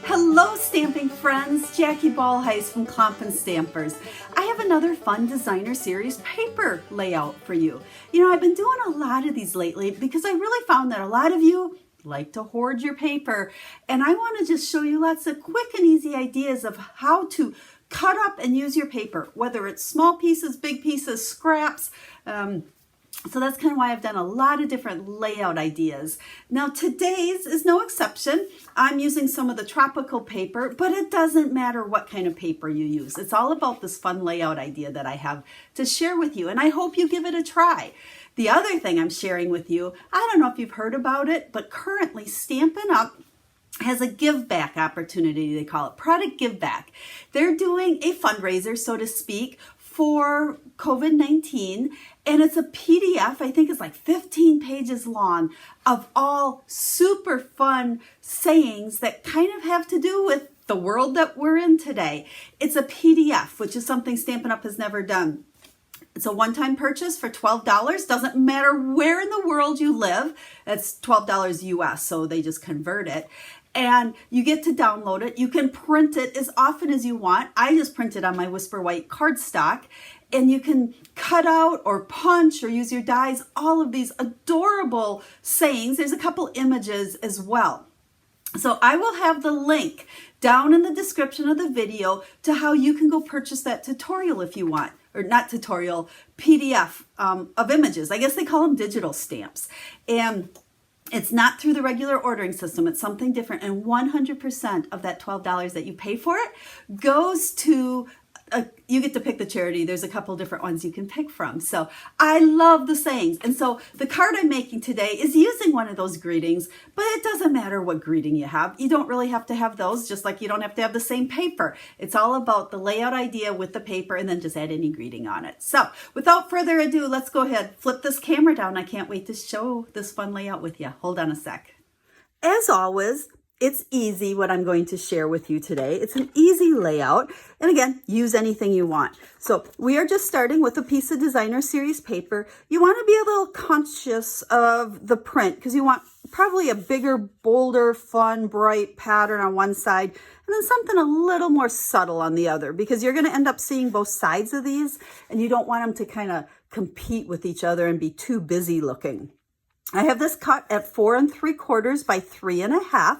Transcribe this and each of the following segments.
Hello stamping friends, Jackie Bolhuis from Klompen Stampers. I have another fun designer series paper layout for you. You know, I've been doing a lot of these lately because I really found that a lot of you like to hoard your paper, and I want to just show you lots of quick and easy ideas of how to cut up and use your paper, whether it's small pieces, big pieces, scraps. So that's kind of why I've done a lot of different layout ideas. Now today's is no exception. I'm using some of the tropical paper, but it doesn't matter what kind of paper you use. It's all about this fun layout idea that I have to share with you, and I hope you give it a try. The other thing I'm sharing with you, I don't know if you've heard about it, but currently Stampin' Up! Has a give back opportunity, they call it product give back. They're doing a fundraiser, so to speak, for COVID-19, and it's a PDF, I think it's like 15 pages long, of all super fun sayings that kind of have to do with the world that we're in today. It's a PDF, which is something Stampin' Up! Has never done. It's a one-time purchase for $12. Doesn't matter where in the world you live. That's $12 US, so they just convert it. And you get to download it. You can print it as often as you want. I just print it on my Whisper White cardstock. And you can cut out or punch or use your dies, all of these adorable sayings. There's a couple images as well. So I will have the link down in the description of the video to how you can go purchase that tutorial if you want. Or not tutorial, PDF of images. I guess they call them digital stamps. And it's not through the regular ordering system. It's something different. And 100% of that $12 that you pay for it goes to, you get to pick the charity. There's a couple different ones you can pick from. So I love the sayings. And so the card I'm making today is using one of those greetings, but it doesn't matter what greeting you have. You don't really have to have those, just like you don't have to have the same paper. It's all about the layout idea with the paper and then just add any greeting on it. So without further ado, let's go ahead, flip this camera down. I can't wait to show this fun layout with you. Hold on a sec. As always, it's easy what I'm going to share with you today. It's an easy layout. And again, use anything you want. So we are just starting with a piece of designer series paper. You want to be a little conscious of the print because you want probably a bigger, bolder, fun, bright pattern on one side and then something a little more subtle on the other, because you're going to end up seeing both sides of these and you don't want them to kind of compete with each other and be too busy looking. I have this cut at 4 3/4 by 3 1/2.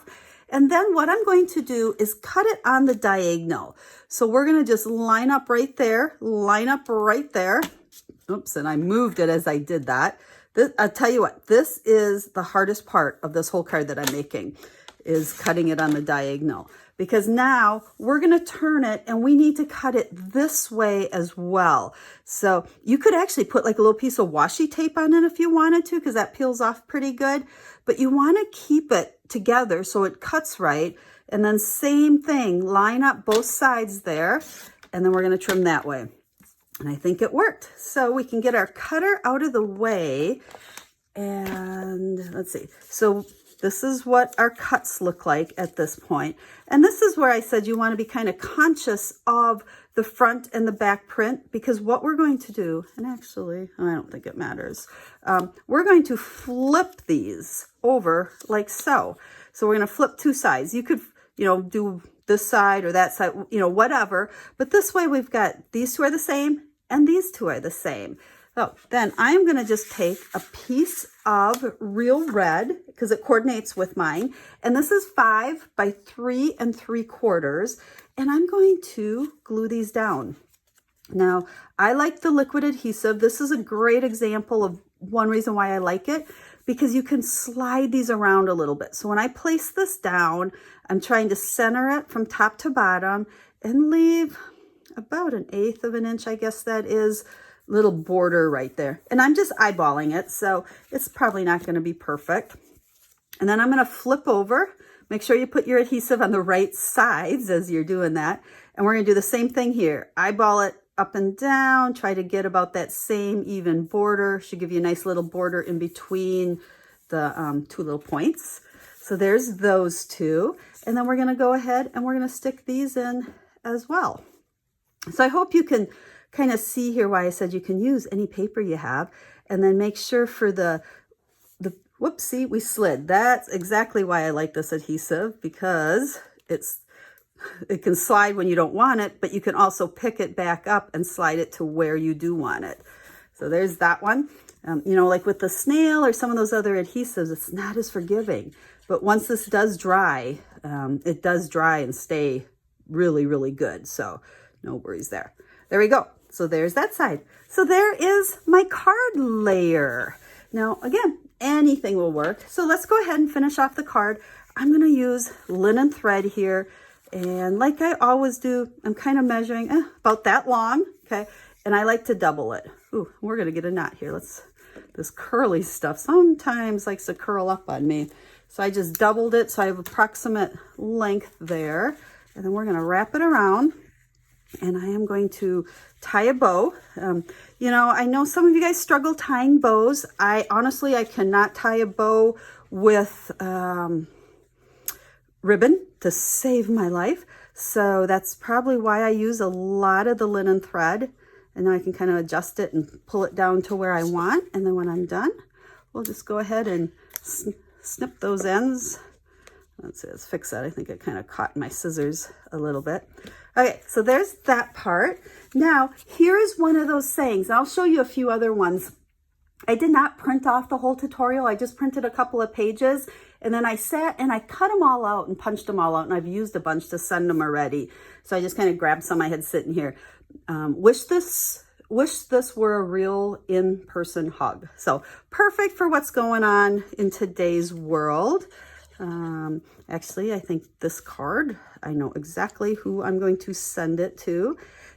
And then what I'm going to do is cut it on the diagonal. So we're going to just line up right there, line up right there. Oops, and I moved it as I did that. I'll tell you what, this is the hardest part of this whole card that I'm making, is cutting it on the diagonal. Because now we're going to turn it and we need to cut it this way as well. So you could actually put like a little piece of washi tape on it if you wanted to, because that peels off pretty good. But you want to keep it together so it cuts right. And then same thing, line up both sides there. And then we're going to trim that way. And I think it worked. So we can get our cutter out of the way. And let's see. So this is what our cuts look like at this point. And this is where I said you want to be kind of conscious of the front and the back print, because what we're going to do, and actually, I don't think it matters, we're going to flip these over like so. So we're going to flip two sides. You could, do this side or that side, whatever. But this way we've got these two are the same and these two are the same. So then I'm going to just take a piece of real red because it coordinates with mine. And this is 5 by 3 3/4. And I'm going to glue these down. Now, I like the liquid adhesive. This is a great example of one reason why I like it, because you can slide these around a little bit. So when I place this down, I'm trying to center it from top to bottom and leave about 1/8 of an inch, I guess that is, little border right there. And I'm just eyeballing it, so it's probably not going to be perfect. And then I'm going to flip over. Make sure you put your adhesive on the right sides as you're doing that. And we're going to do the same thing here. Eyeball it up and down. Try to get about that same even border. Should give you a nice little border in between the two little points. So there's those two. And then we're going to go ahead and we're going to stick these in as well. So I hope you can kind of see here why I said you can use any paper you have, and then make sure for the whoopsie, we slid. That's exactly why I like this adhesive, because it can slide when you don't want it, but you can also pick it back up and slide it to where you do want it. So there's that one. You know, like with the snail or some of those other adhesives, it's not as forgiving. But once this does dry, it does dry and stay really, really good. So no worries there. There we go. So there's that side. So there is my card layer. Now, again, anything will work. So let's go ahead and finish off the card. I'm going to use linen thread here. And like I always do, I'm kind of measuring about that long, okay? And I like to double it. Ooh, we're gonna get a knot here. This curly stuff sometimes likes to curl up on me. So I just doubled it so I have approximate length there. And then we're gonna wrap it around. And I am going to tie a bow. You know, I know some of you guys struggle tying bows. Honestly, I cannot tie a bow with ribbon to save my life. So that's probably why I use a lot of the linen thread. And now I can kind of adjust it and pull it down to where I want. And then when I'm done, we'll just go ahead and snip those ends. Let's see, let's fix that. I think it kind of caught my scissors a little bit. Okay, so there's that part. Now, here is one of those sayings. I'll show you a few other ones. I did not print off the whole tutorial. I just printed a couple of pages, and then I sat and I cut them all out and punched them all out, and I've used a bunch to send them already. So I just kind of grabbed some I had sitting here. Wish this were a real in-person hug. So perfect for what's going on in today's world. Actually, I think this card, I know exactly who I'm going to send it to.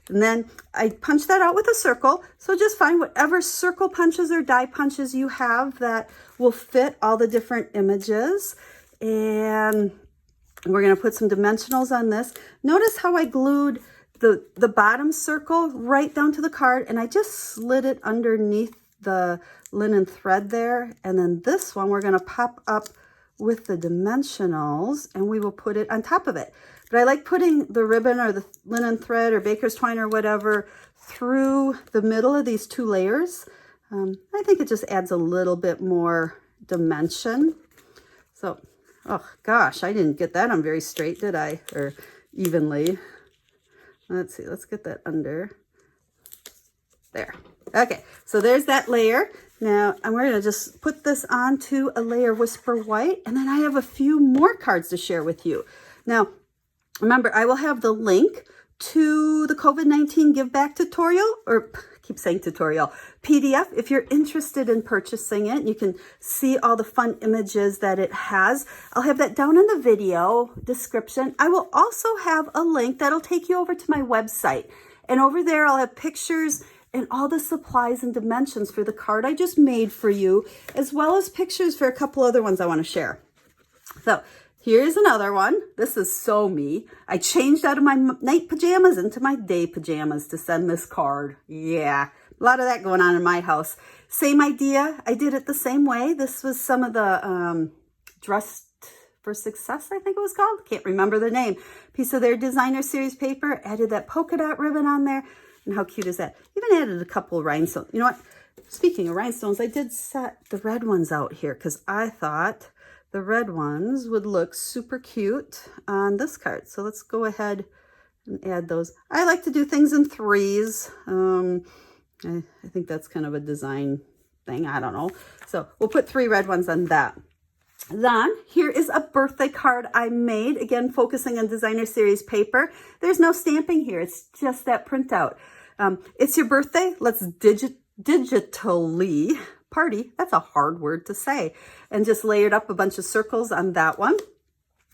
And then I punch that out with a circle. So just find whatever circle punches or die punches you have that will fit all the different images. And we're going to put some dimensionals on this. Notice how I glued the bottom circle right down to the card, and I just slid it underneath the linen thread there. And then this one we're going to pop up with the dimensionals, and we will put it on top of it. But I like putting the ribbon or the linen thread or baker's twine or whatever through the middle of these two layers. I think it just adds a little bit more dimension. So, oh gosh, I didn't get that on very straight, did I? Or evenly. Let's see, let's get that under there. Okay, so there's that layer. Now, we're going to just put this onto a layer of Whisper White, and then I have a few more cards to share with you. Now, remember, I will have the link to the COVID-19 Give Back tutorial, or I keep saying tutorial, PDF, if you're interested in purchasing it. You can see all the fun images that it has. I'll have that down in the video description. I will also have a link that'll take you over to my website. And over there, I'll have pictures and all the supplies and dimensions for the card I just made for you, as well as pictures for a couple other ones I want to share. So here's another one. This is so me. I changed out of my night pajamas into my day pajamas to send this card. Yeah, a lot of that going on in my house. Same idea. I did it the same way. This was some of the Dressed for Success, I think it was called. Can't remember the name. Piece of their designer series paper. Added that polka dot ribbon on there. And how cute is that? Even added a couple of rhinestones. You know what? Speaking of rhinestones, I did set the red ones out here because I thought the red ones would look super cute on this card. So let's go ahead and add those. I like to do things in threes. I think that's kind of a design thing. I don't know. So we'll put 3 red ones on that. Then here is a birthday card I made, again focusing on designer series paper. There's no stamping here, it's just that printout. It's your birthday, let's digitally party. That's a hard word to say. And just layered up a bunch of circles on that one.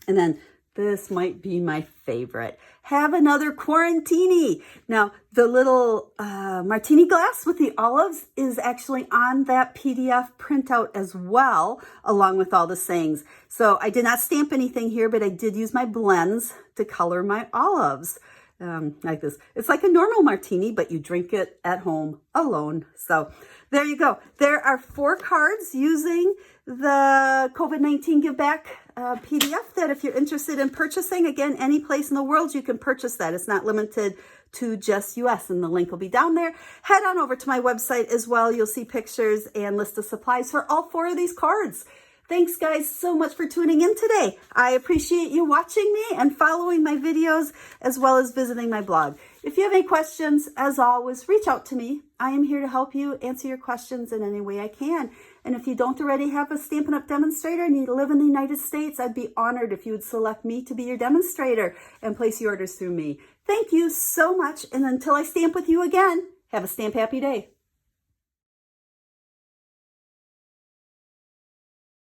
And then this might be my favorite. Have another quarantini. Now, the little martini glass with the olives is actually on that PDF printout as well, along with all the sayings. So I did not stamp anything here, but I did use my blends to color my olives. Like this. It's like a normal martini, but you drink it at home alone. So there you go. There are 4 cards using the COVID-19 Give Back PDF that if you're interested in purchasing, again, any place in the world, you can purchase that. It's not limited to just US, and the link will be down there. Head on over to my website as well. You'll see pictures and list of supplies for all 4 of these cards. Thanks guys so much for tuning in today. I appreciate you watching me and following my videos as well as visiting my blog. If you have any questions, as always, reach out to me. I am here to help you answer your questions in any way I can. And if you don't already have a Stampin' Up! Demonstrator and you live in the United States, I'd be honored if you would select me to be your demonstrator and place your orders through me. Thank you so much, and until I stamp with you again, have a stamp happy day.